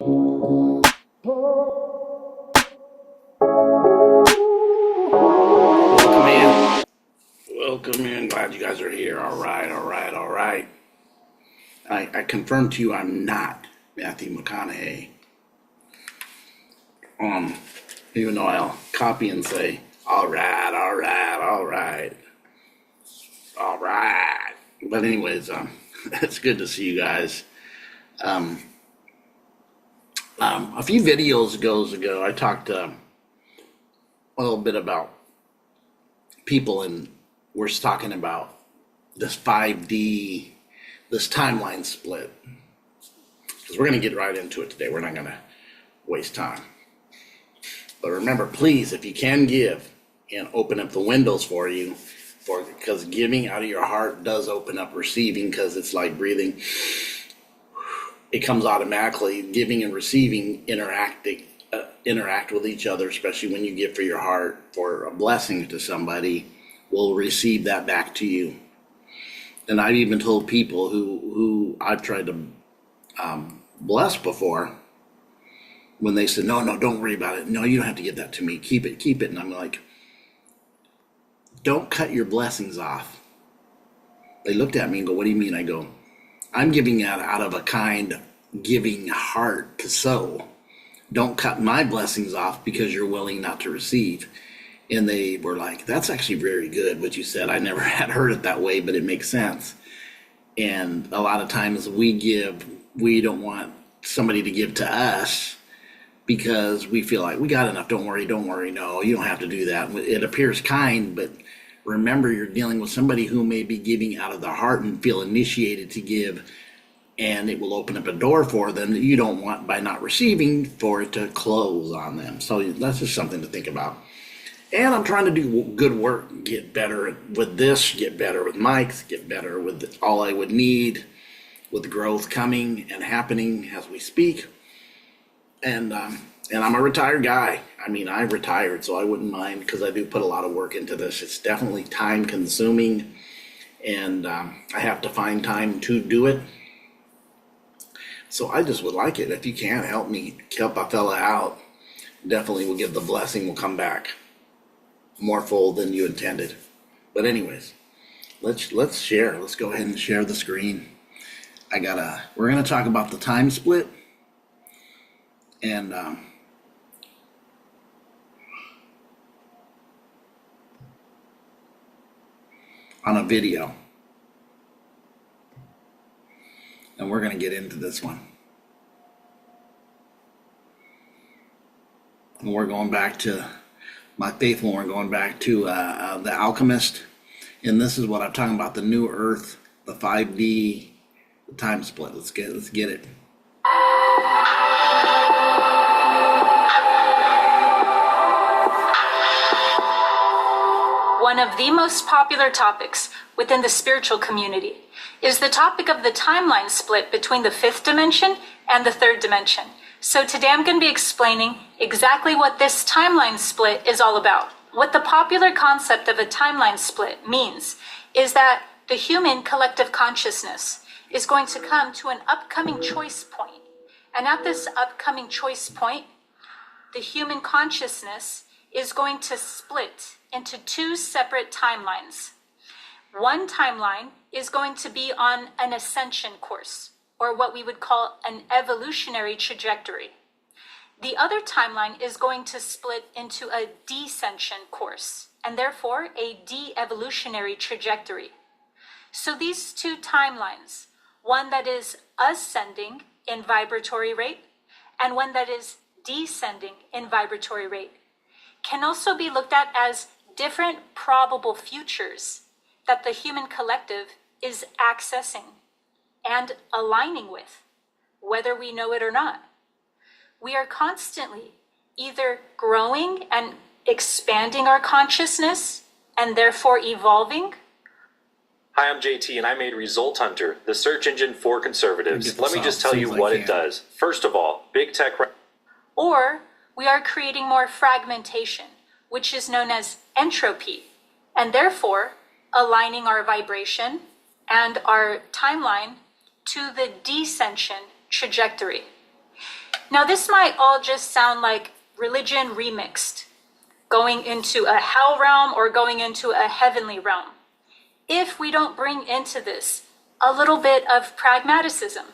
Welcome in. Welcome in. Glad you guys are here. All right, all right, all right. I confirm to you I'm not Matthew McConaughey. Um, Even though I'll copy and say, all right, all right, all right, all right. But anyways, it's good to see you guys. Um, a few videos ago, I talked a little bit about people, and we're talking about this 5D, this timeline split. Because we're going to get right into it today. We're not going to waste time. But remember, please, if you can give and open up the windows for you, because giving out of your heart does open up receiving, because it's like breathing. It comes automatically. Giving and receiving interact with each other, especially when you give for your heart for a blessing to somebody, will receive that back to you. And I've even told people who I've tried to bless before, when they said, no, don't worry about it. No, you don't have to give that to me. Keep it. And I'm like, don't cut your blessings off. They looked at me and go, what do you mean? I go, I'm giving out of a kind, giving heart to sow. Don't cut my blessings off because you're willing not to receive. And they were like, that's actually very good what you said. I never had heard it that way, but it makes sense. And a lot of times we don't want somebody to give to us because we feel like we got enough. Don't worry. No, you don't have to do that. It appears kind, but remember, you're dealing with somebody who may be giving out of their heart and feel initiated to give, and it will open up a door for them that you don't want, by not receiving, for it to close on them. So that's just something to think about. And I'm trying to do good work, get better with this, get better with mics, get better with all I would need, with growth coming and happening as we speak. And I'm a retired guy. I mean, I retired, so I wouldn't mind, because I do put a lot of work into this. It's definitely time consuming, and I have to find time to do it. So I just would like it. If you can help me help a fella out, definitely will give the blessing, will come back more full than you intended. But anyways, let's share. Let's go ahead and share the screen. We're gonna talk about the time split, and on a video, and we're gonna get into this one. And we're going back to my faithful. We're going back to the alchemist, and this is what I'm talking about: the new Earth, the 5D, the time split. Let's get it. One of the most popular topics within the spiritual community is the topic of the timeline split between the fifth dimension and the third dimension. So today I'm going to be explaining exactly what this timeline split is all about. What the popular concept of a timeline split means is that the human collective consciousness is going to come to an upcoming choice point. And at this upcoming choice point, the human consciousness is going to split into two separate timelines. One timeline is going to be on an ascension course, or what we would call an evolutionary trajectory. The other timeline is going to split into a descension course, and therefore a de-evolutionary trajectory. So these two timelines, one that is ascending in vibratory rate and one that is descending in vibratory rate, can also be looked at as different probable futures that the human collective is accessing and aligning with, whether we know it or not. We are constantly either growing and expanding our consciousness and therefore evolving. Hi, I'm JT and I made Result Hunter, the search engine for conservatives. Let me just tell you what it does. First of all, big tech. Or we are creating more fragmentation, which is known as entropy, and therefore aligning our vibration and our timeline to the descension trajectory. Now, this might all just sound like religion remixed, going into a hell realm or going into a heavenly realm, if we don't bring into this a little bit of pragmaticism.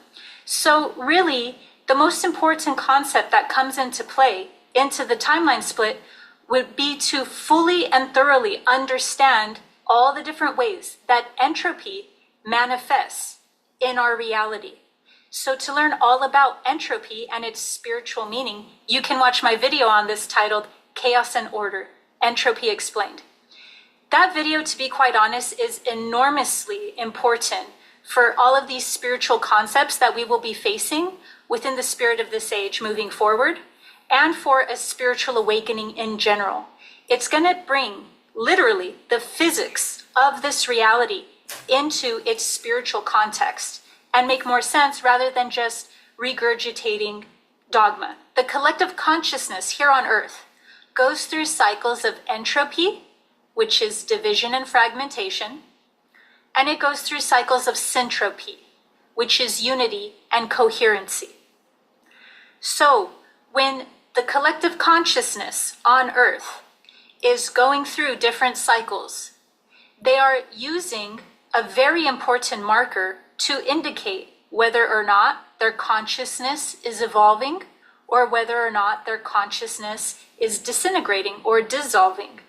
So really, the most important concept that comes into play into the timeline split would be to fully and thoroughly understand all the different ways that entropy manifests in our reality. So to learn all about entropy and its spiritual meaning, you can watch my video on this titled Chaos and Order, Entropy Explained. That video, to be quite honest, is enormously important for all of these spiritual concepts that we will be facing within the spirit of this age moving forward, and for a spiritual awakening in general. It's going to bring literally the physics of this reality into its spiritual context and make more sense rather than just regurgitating dogma. The collective consciousness here on Earth goes through cycles of entropy, which is division and fragmentation, and it goes through cycles of syntropy, which is unity and coherency. So when the collective consciousness on Earth is going through different cycles, they are using a very important marker to indicate whether or not their consciousness is evolving or whether or not their consciousness is disintegrating or dissolving.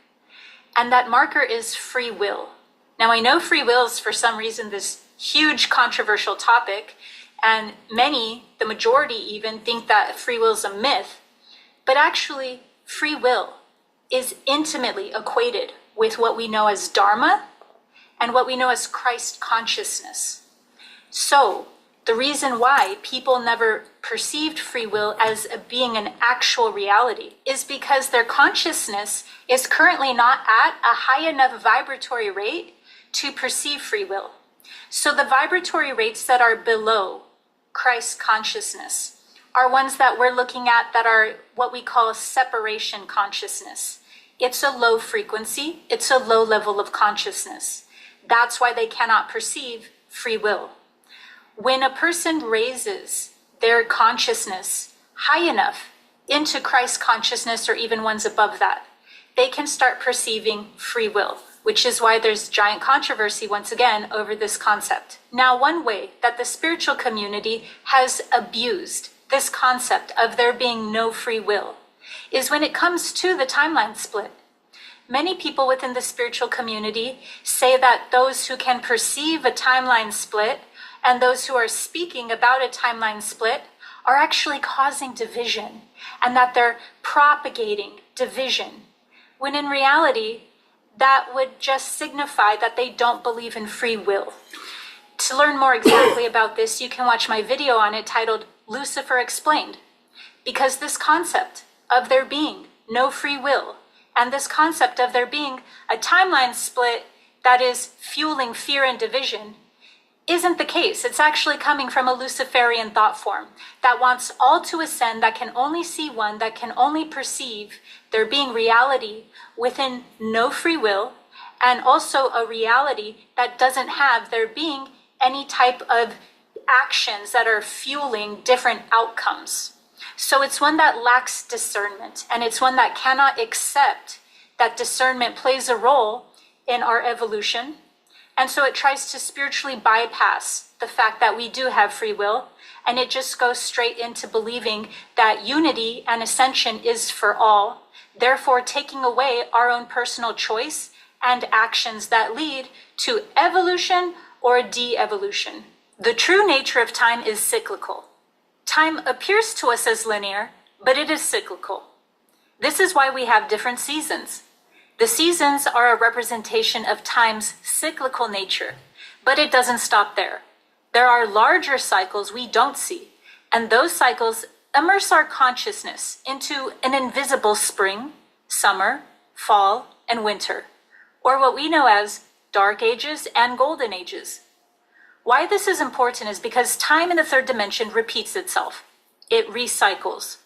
And that marker is free will. Now, I know free will is for some reason this huge controversial topic, and many, the majority even, think that free will is a myth. But actually, free will is intimately equated with what we know as Dharma and what we know as Christ consciousness. So, the reason why people never perceived free will as being an actual reality is because their consciousness is currently not at a high enough vibratory rate to perceive free will. So the vibratory rates that are below Christ consciousness are ones that we're looking at that are what we call separation consciousness. It's a low frequency, it's a low level of consciousness. That's why they cannot perceive free will. When a person raises their consciousness high enough into Christ consciousness or even ones above that, they can start perceiving free will, which is why there's giant controversy once again over this concept. Now, one way that the spiritual community has abused this concept of there being no free will is when it comes to the timeline split. Many people within the spiritual community say that those who can perceive a timeline split and those who are speaking about a timeline split are actually causing division and that they're propagating division, when in reality, that would just signify that they don't believe in free will. To learn more exactly about this, you can watch my video on it titled Lucifer Explained, because this concept of there being no free will and this concept of there being a timeline split that is fueling fear and division isn't the case. It's actually coming from a Luciferian thought form that wants all to ascend, that can only see one, that can only perceive there being reality within no free will, and also a reality that doesn't have there being any type of actions that are fueling different outcomes. So it's one that lacks discernment, and it's one that cannot accept that discernment plays a role in our evolution. And so it tries to spiritually bypass the fact that we do have free will, and it just goes straight into believing that unity and ascension is for all, therefore taking away our own personal choice and actions that lead to evolution or de-evolution. The true nature of time is cyclical. Time appears to us as linear, but it is cyclical. This is why we have different seasons. The seasons are a representation of time's cyclical nature, but it doesn't stop there. There are larger cycles we don't see, and those cycles immerse our consciousness into an invisible spring, summer, fall, and winter, or what we know as dark ages and golden ages. Why this is important is because time in the third dimension repeats itself. It recycles.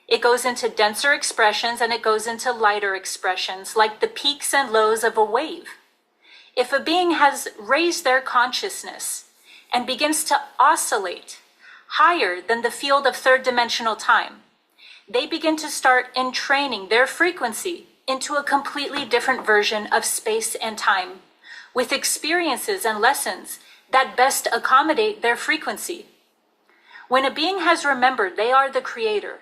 It goes into denser expressions and it goes into lighter expressions, like the peaks and lows of a wave. If a being has raised their consciousness and begins to oscillate higher than the field of third dimensional time, they begin to start entraining their frequency into a completely different version of space and time, with experiences and lessons that best accommodate their frequency. When a being has remembered they are the creator,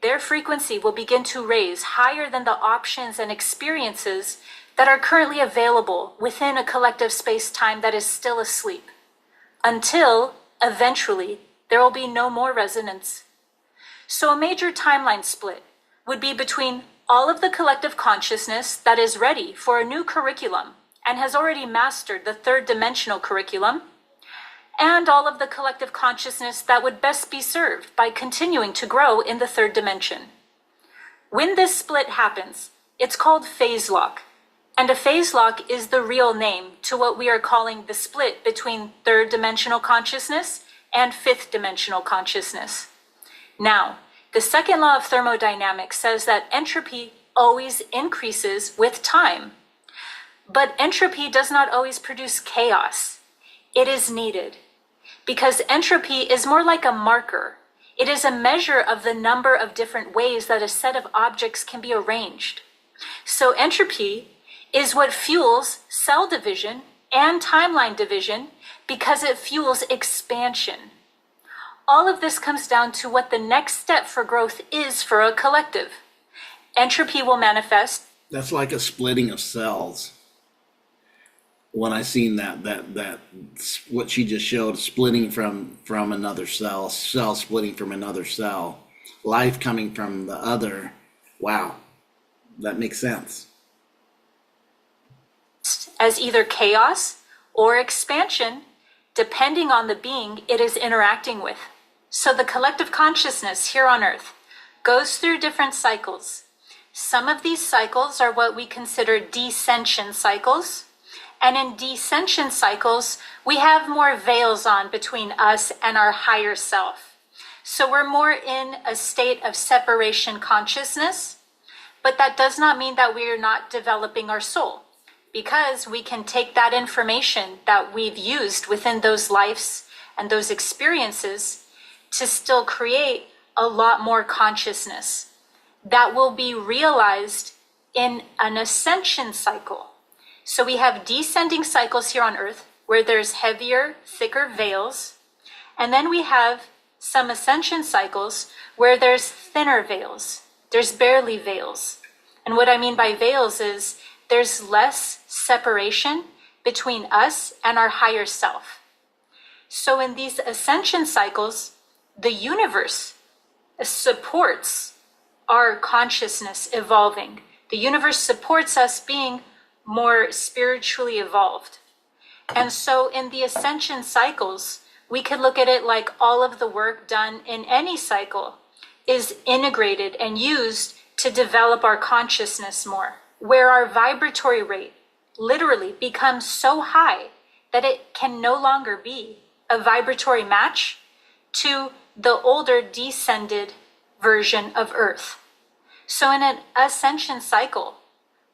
their frequency will begin to raise higher than the options and experiences that are currently available within a collective space-time that is still asleep, until eventually there will be no more resonance. So a major timeline split would be between all of the collective consciousness that is ready for a new curriculum and has already mastered the third dimensional curriculum, and all of the collective consciousness that would best be served by continuing to grow in the third dimension. When this split happens, it's called phase lock. And a phase lock is the real name to what we are calling the split between third dimensional consciousness and fifth dimensional consciousness. Now, the second law of thermodynamics says that entropy always increases with time. But entropy does not always produce chaos. It is needed, because entropy is more like a marker. It is a measure of the number of different ways that a set of objects can be arranged. So entropy is what fuels cell division and timeline division, because it fuels expansion. All of this comes down to what the next step for growth is for a collective. Entropy will manifest. That's like a splitting of cells. When I seen that what she just showed, splitting from another cell splitting from another cell, life coming from the other. Wow, that makes sense. As either chaos or expansion, depending on the being it is interacting with. So the collective consciousness here on Earth goes through different cycles. Some of these cycles are what we consider descension cycles. And in descension cycles, we have more veils on between us and our higher self. So we're more in a state of separation consciousness, but that does not mean that we are not developing our soul, because we can take that information that we've used within those lives and those experiences to still create a lot more consciousness that will be realized in an ascension cycle. So we have descending cycles here on Earth where there's heavier, thicker veils. And then we have some ascension cycles where there's thinner veils. There's barely veils. And what I mean by veils is there's less separation between us and our higher self. So in these ascension cycles, the universe supports our consciousness evolving. The universe supports us being more spiritually evolved. And so in the ascension cycles, we could look at it like all of the work done in any cycle is integrated and used to develop our consciousness more, where our vibratory rate literally becomes so high that it can no longer be a vibratory match to the older descended version of Earth. So in an ascension cycle,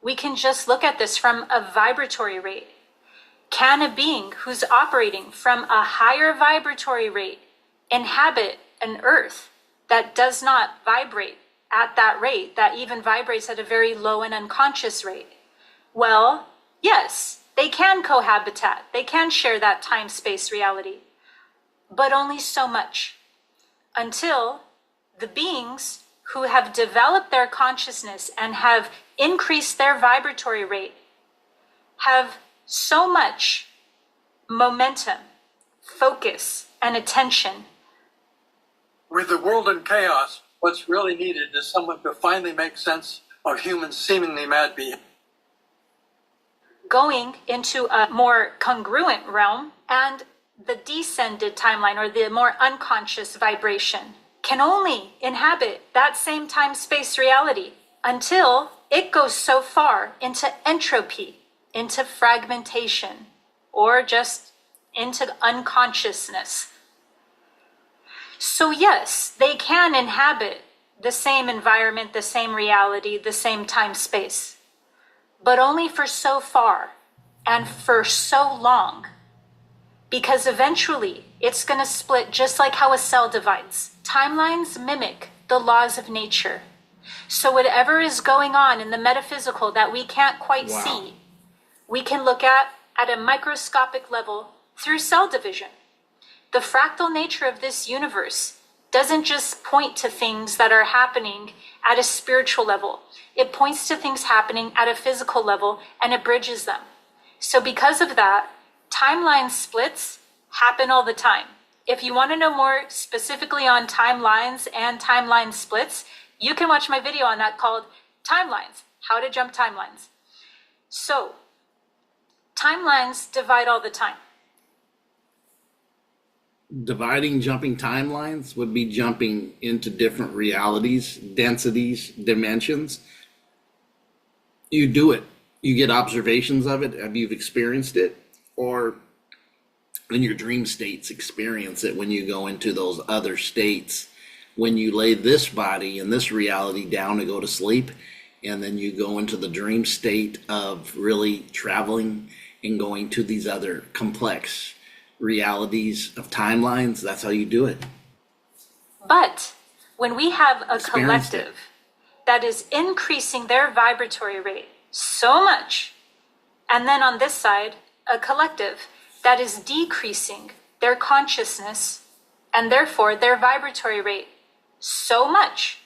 we can just look at this from a vibratory rate. Can a being who's operating from a higher vibratory rate inhabit an Earth that does not vibrate at that rate, that even vibrates at a very low and unconscious rate? Well, yes, they can cohabitat. They can share that time-space reality, but only so much, until the beings who have developed their consciousness and have increased their vibratory rate have so much momentum, focus, and attention. With the world in chaos, what's really needed is someone to finally make sense of human seemingly mad behavior. Going into a more congruent realm, and the descended timeline, or the more unconscious vibration, can only inhabit that same time-space reality until it goes so far into entropy, into fragmentation, or just into unconsciousness. So yes, they can inhabit the same environment, the same reality, the same time-space, but only for so far and for so long, because eventually it's going to split just like how a cell divides. Timelines mimic the laws of nature. So whatever is going on in the metaphysical that we can't quite see, we can look at a microscopic level through cell division. The fractal nature of this universe doesn't just point to things that are happening at a spiritual level. It points to things happening at a physical level and it bridges them. So because of that, timeline splits happen all the time. If you want to know more specifically on timelines and timeline splits, you can watch my video on that called Timelines, How to Jump Timelines. So, timelines divide all the time. Dividing, jumping timelines would be jumping into different realities, densities, dimensions. You do it. You get observations of it. Have you experienced it? Or in your dream states, experience it when you go into those other states. When you lay this body and this reality down to go to sleep, and then you go into the dream state of really traveling and going to these other complex realities of timelines, that's how you do it. But when we have a Experienced collective that is increasing their vibratory rate so much, and then on this side, a collective that is decreasing their consciousness and therefore their vibratory rate so much,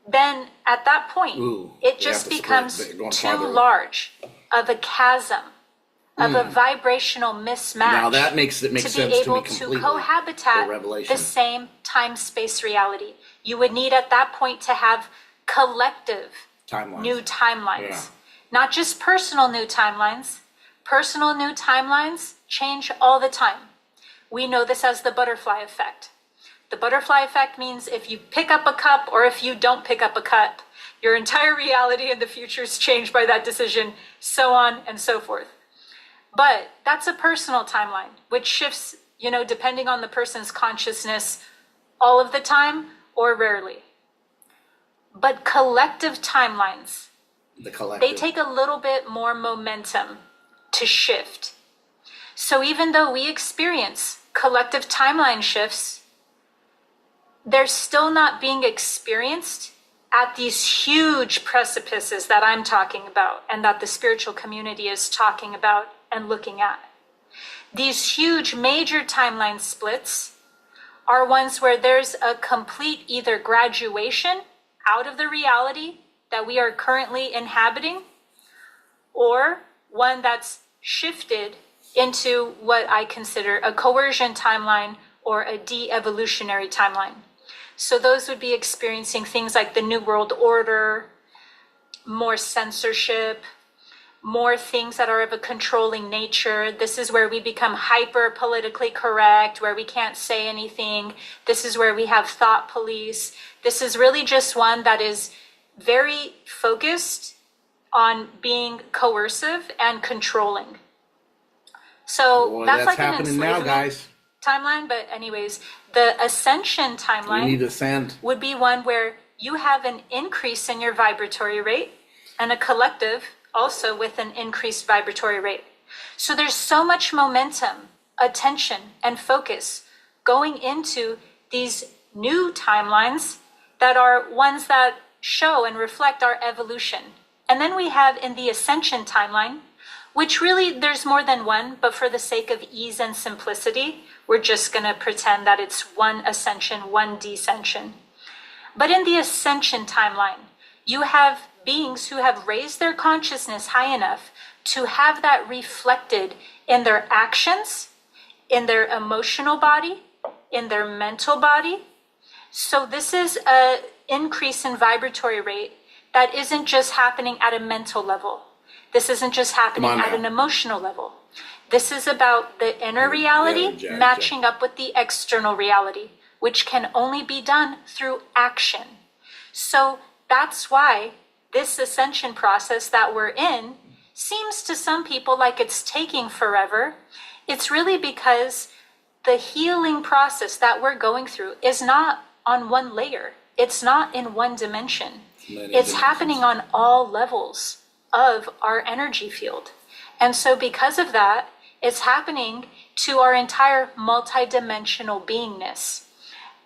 then at that point, it just becomes too large of a chasm, of a vibrational mismatch. Now that makes sense to me completely. To be able to cohabitate the same time-space reality. You would need at that point to have collective new timelines. Not just personal new timelines. Personal new timelines change all the time. We know this as the butterfly effect. The butterfly effect means if you pick up a cup or if you don't pick up a cup, your entire reality in the future is changed by that decision, so on and so forth. But that's a personal timeline, which shifts, depending on the person's consciousness all of the time or rarely. But collective timelines, they take a little bit more momentum to shift. So even though we experience collective timeline shifts, they're still not being experienced at these huge precipices that I'm talking about and that the spiritual community is talking about and looking at. These huge major timeline splits are ones where there's a complete either graduation out of the reality that we are currently inhabiting, or one that's shifted into what I consider a coercion timeline or a de-evolutionary timeline. So those would be experiencing things like the New World Order, more censorship, more things that are of a controlling nature. This is where we become hyper politically correct, where we can't say anything. This is where we have thought police. This is really just one that is very focused on being coercive and controlling. So that's like an happening now, guys. Timeline, but anyways, the ascension timeline would be one where you have an increase in your vibratory rate and a collective also with an increased vibratory rate. So there's so much momentum, attention, and focus going into these new timelines that are ones that show and reflect our evolution. And then we have in the ascension timeline, which really there's more than one, but for the sake of ease and simplicity, we're just going to pretend that it's one ascension, one descension. But in the ascension timeline, you have beings who have raised their consciousness high enough to have that reflected in their actions, in their emotional body, in their mental body. So this is an increase in vibratory rate that isn't just happening at a mental level. This isn't just happening at an emotional level. This is about the inner reality matching up with the external reality, which can only be done through action. So that's why this ascension process that we're in seems to some people like it's taking forever. It's really because the healing process that we're going through is not on one layer. It's not in one dimension. It's happening on all levels of our energy field. And so because of that, it's happening to our entire multidimensional beingness.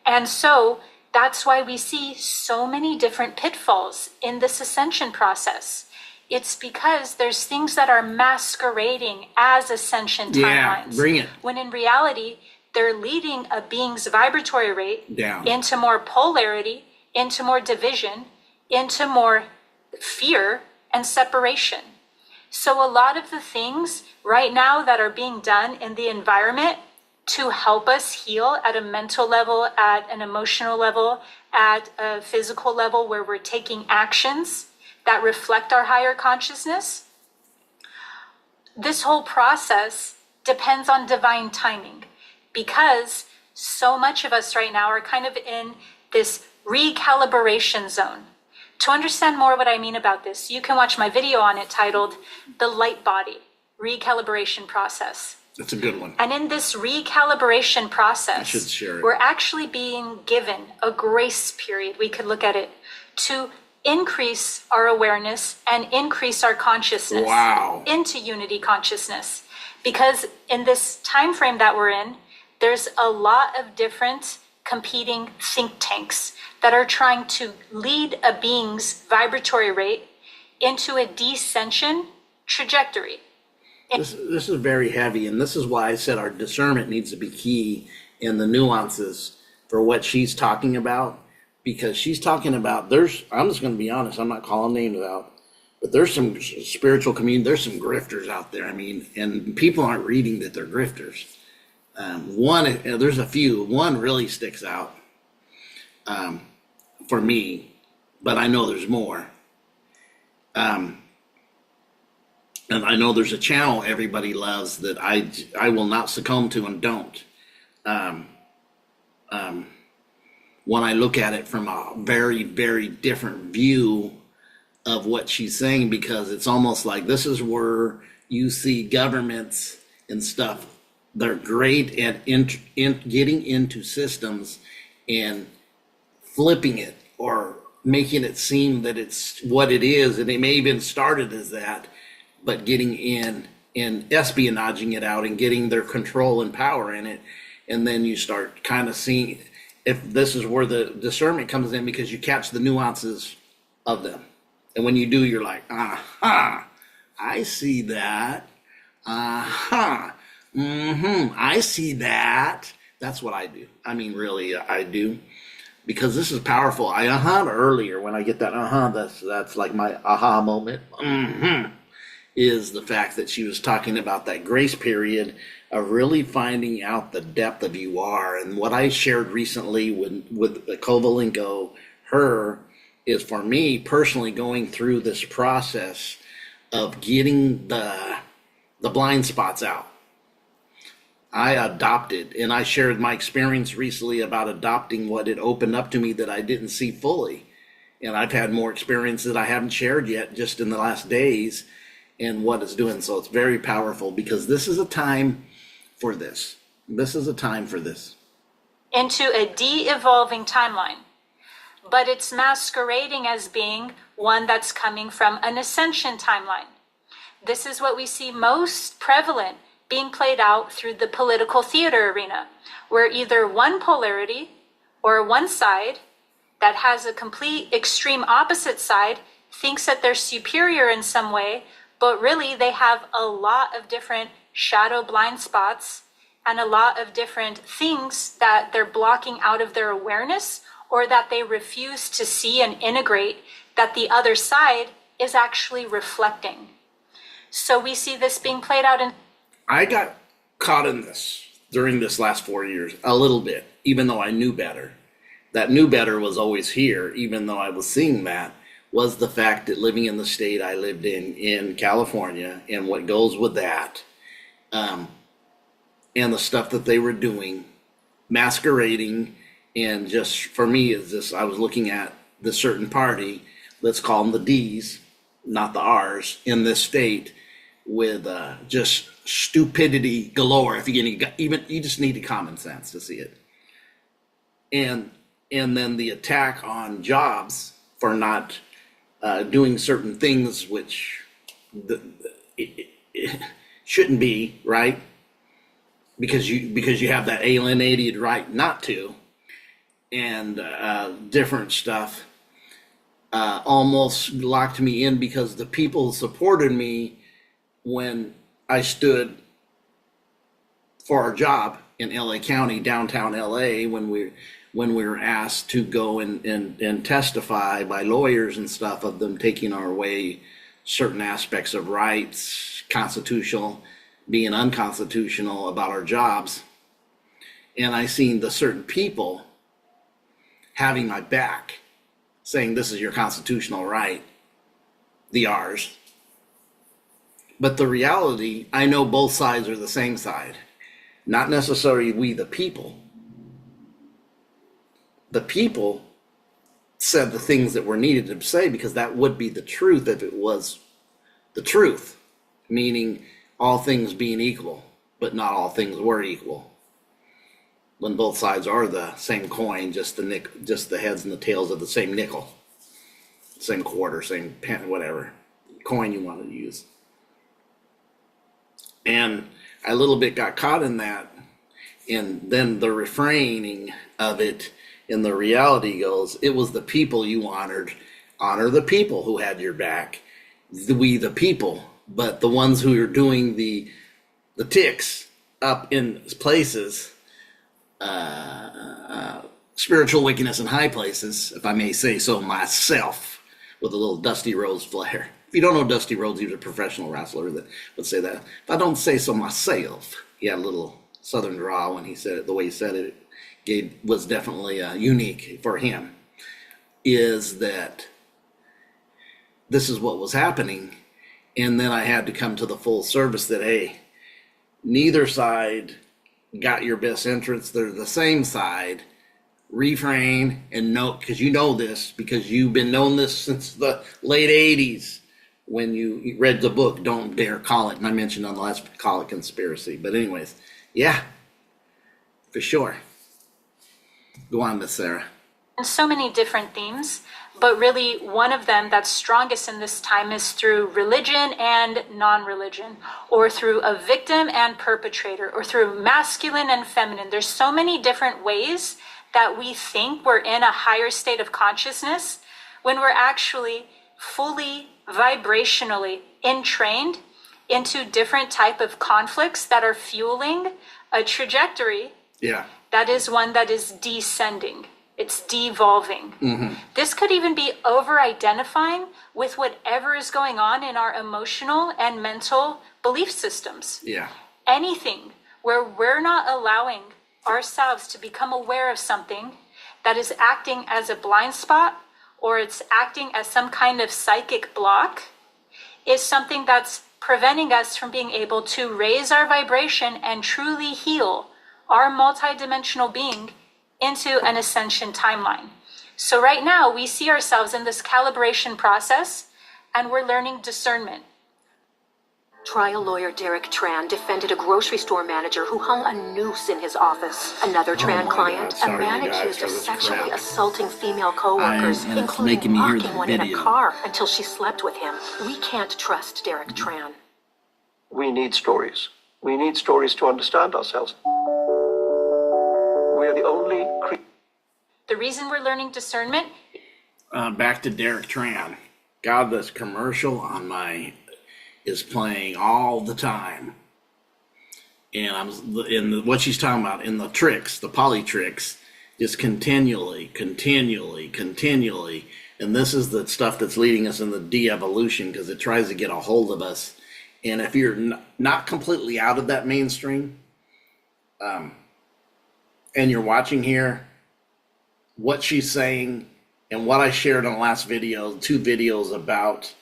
And so that's why we see so many different pitfalls in this ascension process. It's because there's things that are masquerading as ascension timelines. Yeah, bring it. When in reality, they're leading a being's vibratory rate down into more polarity, into more division, into more fear and separation. So a lot of the things right now that are being done in the environment to help us heal at a mental level, at an emotional level, at a physical level where we're taking actions that reflect our higher consciousness, this whole process depends on divine timing, because so much of us right now are kind of in this recalibration zone. To understand more what I mean about this, you can watch my video on it titled The Light Body Recalibration Process. That's a good one. And in this recalibration process, I should share it. We're actually being given a grace period, we could look at it, to increase our awareness and increase our consciousness into unity consciousness. Because in this time frame that we're in, there's a lot of different competing think tanks that are trying to lead a being's vibratory rate into a descension trajectory. This is very heavy, and this is why I said our discernment needs to be key in the nuances for what she's talking about, because she's talking about, I'm just going to be honest, I'm not calling names out, but there's some spiritual community, there's some grifters out there. I mean, and people aren't reading that they're grifters. There's a few. One really sticks out for me, but I know there's more. And I know there's a channel everybody loves that I will not succumb to and don't. When I look at it from a very, very different view of what she's saying, because it's almost like this is where you see governments and stuff. They're great at getting into systems and flipping it or making it seem that it's what it is. And it may even started as that, but getting in and espionaging it out and getting their control and power in it. And then you start kind of seeing if this is where the discernment comes in, because you catch the nuances of them. And when you do, you're like, aha, I see that. Aha, I see that. That's what I do. I mean, really, I do. Because this is powerful. I aha'd earlier. When I get that that's like my aha moment. Is the fact that she was talking about that grace period of really finding out the depth of you are. And what I shared recently with Kovalenko, her, is for me personally going through this process of getting the blind spots out. I adopted, and I shared my experience recently about adopting what it opened up to me that I didn't see fully. And I've had more experience that I haven't shared yet just in the last days and what it's doing. So it's very powerful, because this is a time for this. This is a time for this. Into a de-evolving timeline. But it's masquerading as being one that's coming from an ascension timeline. This is what we see most prevalent being played out through the political theater arena, where either one polarity or one side that has a complete extreme opposite side thinks that they're superior in some way, but really they have a lot of different shadow blind spots and a lot of different things that they're blocking out of their awareness, or that they refuse to see and integrate that the other side is actually reflecting. So we see this being played out in... I got caught in this during this last 4 years, a little bit, even though I knew better. That knew better was always here, even though I was seeing that, was the fact that living in the state I lived in California, and what goes with that, and the stuff that they were doing, masquerading, and just for me is this, I was looking at the certain party, let's call them the D's, not the R's, in this state, with just stupidity galore. If you just need common sense to see it, and then the attack on jobs for not doing certain things which it shouldn't be, right? because you have that alienated right not to, and different stuff almost locked me in, because the people supported me when I stood for our job in LA County, downtown LA, when we were asked to go and testify by lawyers and stuff, of them taking our way certain aspects of rights, constitutional, being unconstitutional about our jobs. And I seen the certain people having my back, saying this is your constitutional right, the ours. But the reality, I know both sides are the same side. Not necessarily we the people. The people said the things that were needed to say, because that would be the truth if it was the truth. Meaning all things being equal, but not all things were equal. When both sides are the same coin, just the heads and the tails of the same nickel, same quarter, same pen, whatever coin you want to use. And I a little bit got caught in that, and then the refraining of it, and the reality goes, it was the people you honored. Honor the people who had your back, we the people. But the ones who are doing the ticks up in places, spiritual wickedness in high places, if I may say so myself, with a little Dusty Rhodes flair. If you don't know Dusty Rhodes, he was a professional wrestler that would say that. If I don't say so myself, he had a little southern drawl when he said it. The way he said it was definitely unique for him. Is that this is what was happening. And then I had to come to the full service that, hey, neither side got your best interests. They're the same side. Refrain and note, because you know this, because you've been knowing this since the late 80s when you read the book, Don't Dare Call It. And I mentioned on the last, call it conspiracy. But anyways, yeah, for sure. Go on, Miss Sarah. And so many different themes, but really one of them that's strongest in this time is through religion and non-religion, or through a victim and perpetrator, or through masculine and feminine. There's so many different ways that we think we're in a higher state of consciousness when we're actually fully vibrationally entrained into different type of conflicts that are fueling a trajectory. Yeah. That is one that is descending. It's devolving. Mm-hmm. This could even be over-identifying with whatever is going on in our emotional and mental belief systems. Yeah. Anything where we're not allowing ourselves to become aware of something that is acting as a blind spot, or it's acting as some kind of psychic block, is something that's preventing us from being able to raise our vibration and truly heal our multidimensional being into an ascension timeline. So right now we see ourselves in this calibration process, and we're learning discernment. Trial lawyer Derek Tran defended a grocery store manager who hung a noose in his office. Another Tran client, a man accused of sexually assaulting female co-workers, including locking one in a car until she slept with him. We can't trust Derek Tran. We need stories. We need stories to understand ourselves. We are the only The reason we're learning discernment. Back to Derek Tran. God, this commercial on my is playing all the time, and I'm in what she's talking about in the tricks, the poly tricks, just continually, and this is the stuff that's leading us in the de-evolution, because it tries to get a hold of us. And if you're not completely out of that mainstream, and you're watching here, what she's saying and what I shared on the last video, 2 videos about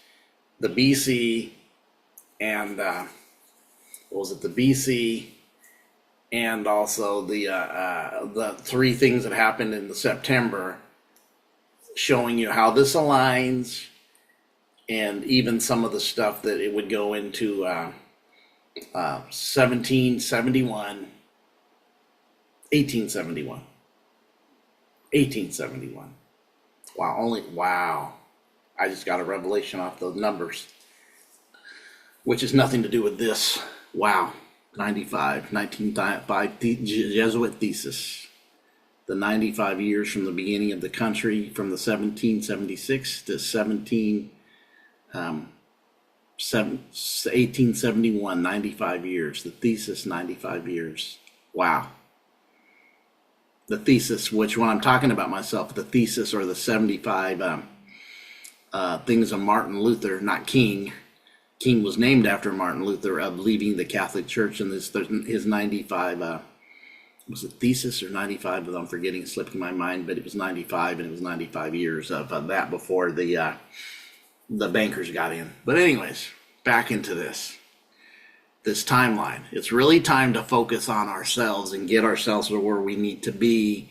the BC and what was it? The BC, and also the 3 things that happened in the September, showing you how this aligns, and even some of the stuff that it would go into 1871. Wow. I just got a revelation off those numbers, which has nothing to do with this. Wow. 1905 Jesuit thesis. The 95 years from the beginning of the country, from the 1776 to 1871, 95 years. The thesis, 95 years. Wow. The thesis, which when I'm talking about myself, the thesis or the 75 things of Martin Luther, not King. King was named after Martin Luther, of leaving the Catholic Church, and his 95, was it thesis or 95? I'm forgetting, it's slipping my mind, but it was 95, and it was 95 years of that before the bankers got in. But anyways, back into this timeline. It's really time to focus on ourselves and get ourselves to where we need to be,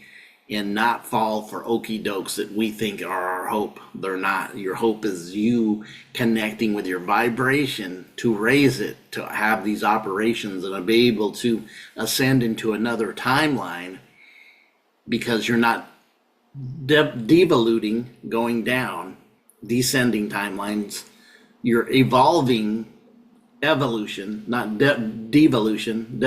and not fall for okie dokes that we think are our hope. They're not. Your hope is you connecting with your vibration to raise it, to have these operations and be able to ascend into another timeline, because you're not devoluting, going down, descending timelines. You're evolving, evolution, not devolution,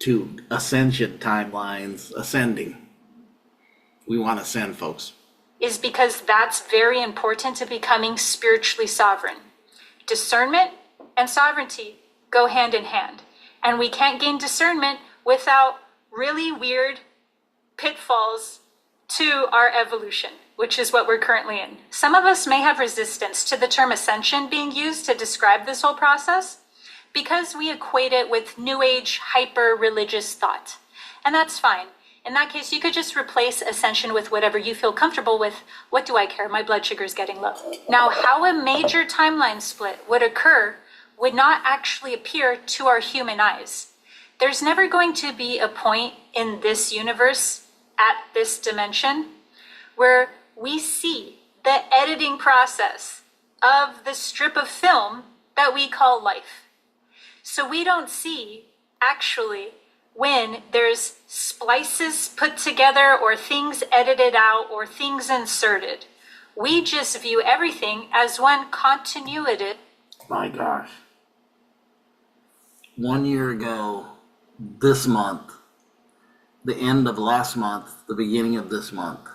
to ascension timelines, ascending. We want to ascend, folks. Is because that's very important to becoming spiritually sovereign. Discernment and sovereignty go hand in hand. And we can't gain discernment without really weird pitfalls to our evolution, which is what we're currently in. Some of us may have resistance to the term ascension being used to describe this whole process, because we equate it with New Age hyper-religious thought. And that's fine. In that case, you could just replace ascension with whatever you feel comfortable with. What do I care? My blood sugar is getting low. Now, how a major timeline split would occur would not actually appear to our human eyes. There's never going to be a point in this universe, at this dimension, where we see the editing process of the strip of film that we call life. So we don't see, actually, when there's splices put together or things edited out or things inserted. We just view everything as one continuity. My gosh. 1 year ago, this month, the end of last month, the beginning of this month,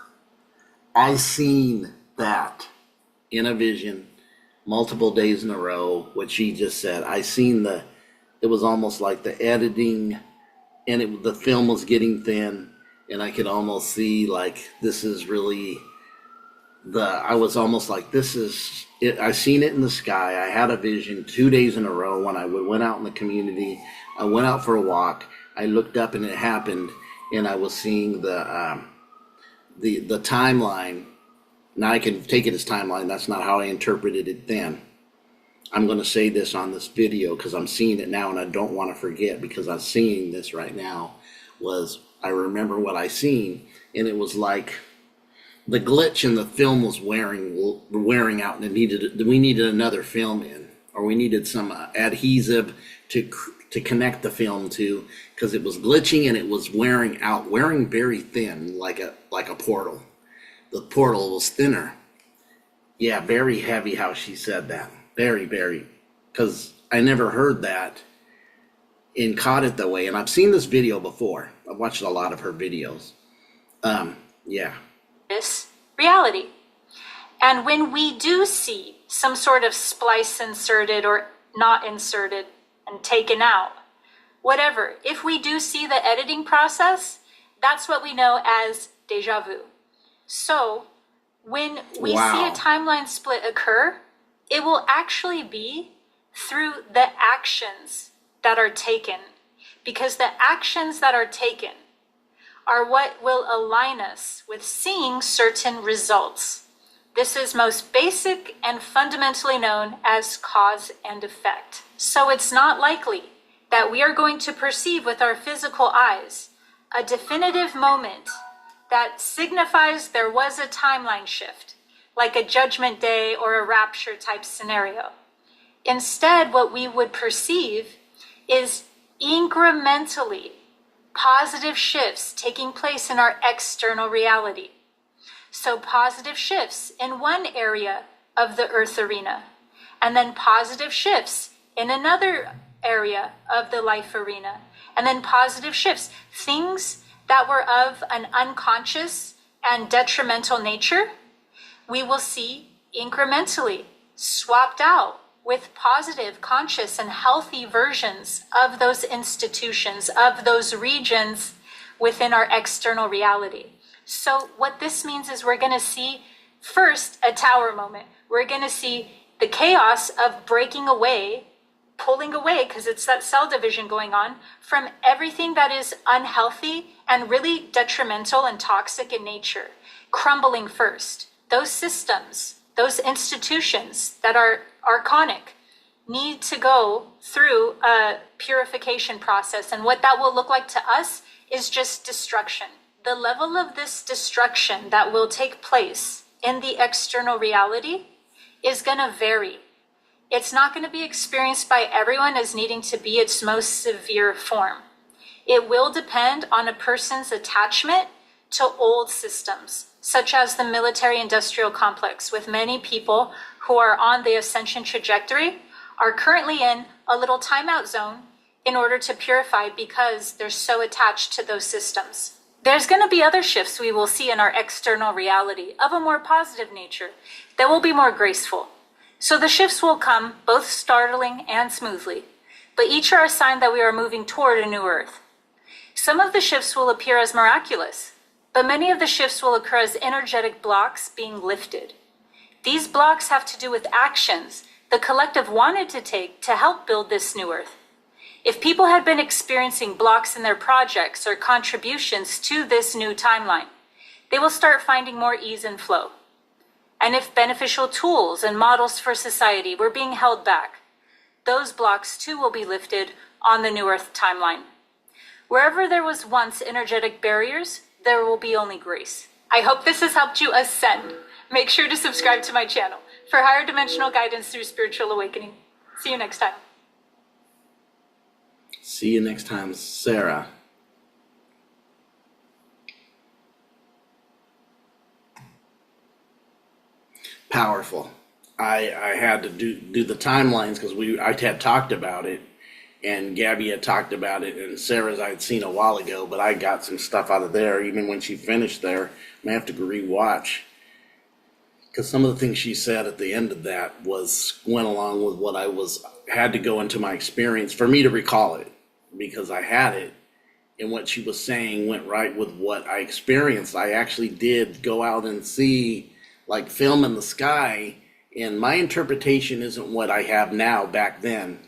I seen that in a vision multiple days in a row, what she just said. I seen it was almost like the editing, and the film was getting thin, and I could almost see like this is really I was almost like, this is it. I seen it in the sky. I had a vision 2 days in a row when I went out in the community. I went out for a walk. I looked up and it happened, and I was seeing the timeline. Now I can take it as timeline. That's not how I interpreted it then. I'm going to say this on this video because I'm seeing it now, and I don't want to forget, because I'm seeing this right now. I remember what I seen, and it was like the glitch in the film was wearing out, and we needed another film in, or we needed some adhesive to connect the film to, because it was glitching and it was wearing out, wearing very thin, like a portal. The portal was thinner. Yeah, very heavy how she said that. Very, very, because I never heard that and caught it that way. And I've seen this video before. I've watched a lot of her videos. Yeah. This reality. And when we do see some sort of splice inserted or not inserted and taken out, whatever, if we do see the editing process, that's what we know as deja vu. So when we see a timeline split occur, it will actually be through the actions that are taken, because the actions that are taken are what will align us with seeing certain results. This is most basic and fundamentally known as cause and effect. So it's not likely that we are going to perceive with our physical eyes a definitive moment that signifies there was a timeline shift, like a judgment day or a rapture type scenario. Instead, what we would perceive is incrementally positive shifts taking place in our external reality. So positive shifts in one area of the earth arena, and then positive shifts in another area of the life arena. And then positive shifts, things that were of an unconscious and detrimental nature, we will see incrementally swapped out with positive, conscious, and healthy versions of those institutions, of those regions within our external reality. So what this means is we're going to see first a tower moment. We're going to see the chaos of breaking away, pulling away, because it's that cell division going on, from everything that is unhealthy and really detrimental and toxic in nature, crumbling first. Those systems, those institutions that are archonic need to go through a purification process. And what that will look like to us is just destruction. The level of this destruction that will take place in the external reality is going to vary. It's not going to be experienced by everyone as needing to be its most severe form. It will depend on a person's attachment to old systems, such as the military-industrial complex, with many people who are on the ascension trajectory are currently in a little timeout zone in order to purify because they're so attached to those systems. There's going to be other shifts we will see in our external reality of a more positive nature that will be more graceful. So the shifts will come both startling and smoothly, but each are a sign that we are moving toward a new earth. Some of the shifts will appear as miraculous, but many of the shifts will occur as energetic blocks being lifted. These blocks have to do with actions the collective wanted to take to help build this new earth. If people had been experiencing blocks in their projects or contributions to this new timeline, they will start finding more ease and flow. And if beneficial tools and models for society were being held back, those blocks too will be lifted on the new earth timeline. Wherever there was once energetic barriers, there will be only grace. I hope this has helped you ascend. Make sure to subscribe to my channel for higher dimensional guidance through spiritual awakening. See you next time. See you next time, Sarah. Powerful. I had to do the timelines because I had talked about it, and Gabby had talked about it, and Sarah's I had seen a while ago, but I got some stuff out of there. Even when she finished there, I may have to rewatch because some of the things she said at the end of that went along with what I had to go into my experience for me to recall it because I had it, and what she was saying went right with what I experienced. I actually did go out and see like film in the sky, and my interpretation isn't what I have now. Back then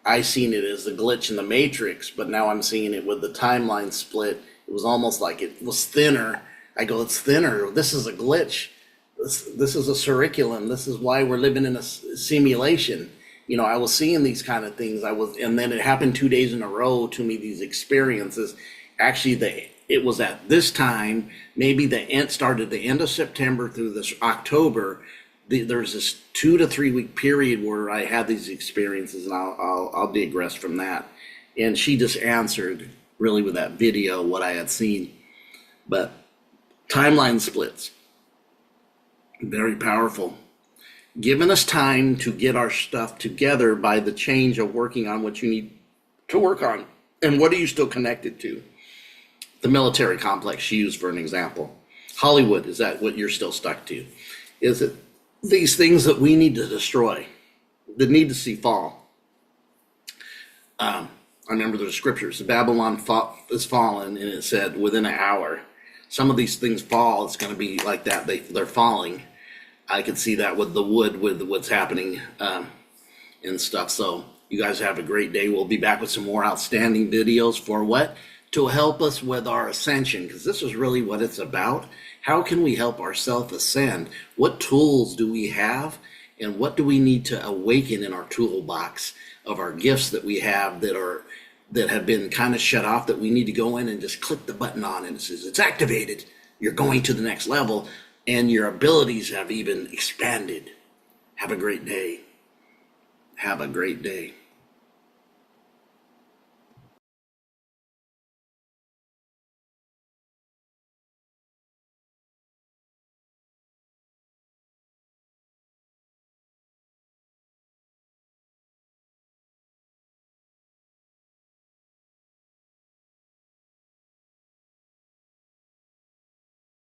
I seen it as a glitch in the matrix, but now I'm seeing it with the timeline split. It was almost like it was thinner. I go, it's thinner. This is a glitch. This is a curriculum. This is why we're living in a simulation. You know, I was seeing these kind of things. And then it happened 2 days in a row to me, these experiences. Actually, it was at this time, maybe the end started the end of September through this October. There's this 2 to 3 week period where I had these experiences, and I'll digress from that. And she just answered really with that video what I had seen. But timeline splits, very powerful. Giving us time to get our stuff together by the change of working on what you need to work on. And what are you still connected to? The military complex she used for an example. Hollywood, is that what you're still stuck to? Is it these things that we need to destroy, that need to see fall? I remember the scriptures. Babylon is fallen, and it said within an hour. Some of these things fall. It's going to be like that. They're falling. I could see that with the wood, with what's happening and stuff. So you guys have a great day. We'll be back with some more outstanding videos for what? To help us with our ascension, because this is really what it's about. How can we help ourselves ascend? What tools do we have? And what do we need to awaken in our toolbox of our gifts that we have that have been kind of shut off, that we need to go in and just click the button on, and it says it's activated. You're going to the next level, and your abilities have even expanded. Have a great day. Have a great day.